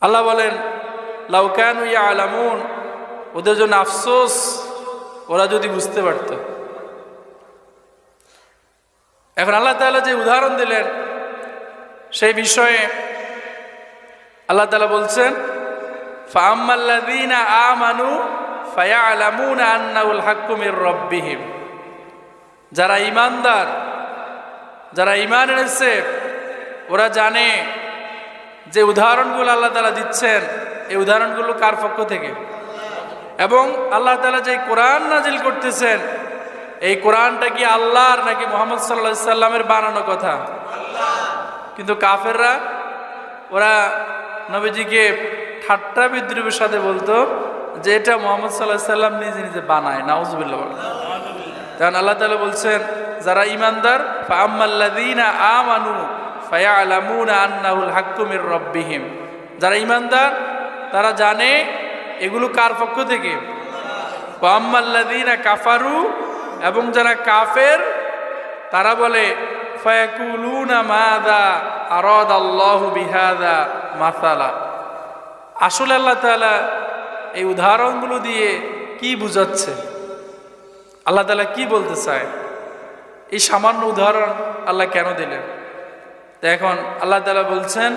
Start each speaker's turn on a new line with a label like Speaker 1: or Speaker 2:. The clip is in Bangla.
Speaker 1: আল্লাহ বলেন লাউ কানু ইয়ালামুন, ওদের জন্য আফসোস, ওরা যদি বুঝতে পারত। এখন আল্লাহ তাআলা যে উদাহরণ দিলেন সেই বিষয়ে আল্লাহ তাআলা বলছেন ফাআম্মাল্লাযীনা আমানু ফায়ালামুনা আন্নাহুল হাক্কু মির রাব্বিহিম, যারা ঈমানদার, যারা ঈমান এনেছে, ওরা জানে যে উদাহরণগুলো আল্লাহ তাআলা দিচ্ছেন এই উদাহরণগুলো কার পক্ষ থেকে, এবং আল্লাহ তাআলা যে কোরআন নাজিল করতেছেন এই কোরআনটা কি আল্লাহর নাকি মুহাম্মদ সাল্লাল্লাহু আলাইহি সাল্লামের বানানো কথা? কিন্তু কাফেররা ওরা নবীজিকে ঠাট্টা বিদ্রুপের সাথে বলতো যে এটা মুহাম্মদ সাল্লাল্লাহু আলাইহি সাল্লাম নিজে নিজে বানায়। নাউজুবিল্লাহ। কারণ আল্লাহ তাআলা বলছেন যারা ঈমানদার ফাআম্মাল্লাযীনা আমানু ফায়ালামুনা আন্নাহুল হাক্কু মির রাব্বিহিম, যারা ঈমানদার তারা জানে এগুলো কার পক্ষ থেকে। ওয়াম্মাল্লাযীনা কাফারু, এবং যারা কাফের তারা বলে ফায়াকুলুনা মাযা আরাদাল্লাহু বিহাযা মাসালা, আসলে আল্লাহ তাআলা এই উদাহরণগুলো দিয়ে কি বুঝাচ্ছে, আল্লাহ তাআলা কি বলতে চায়, এই সামান্য উদাহরণ আল্লাহ কেন দিলেন? তো এখন আল্লাহ তাআলা বলছেন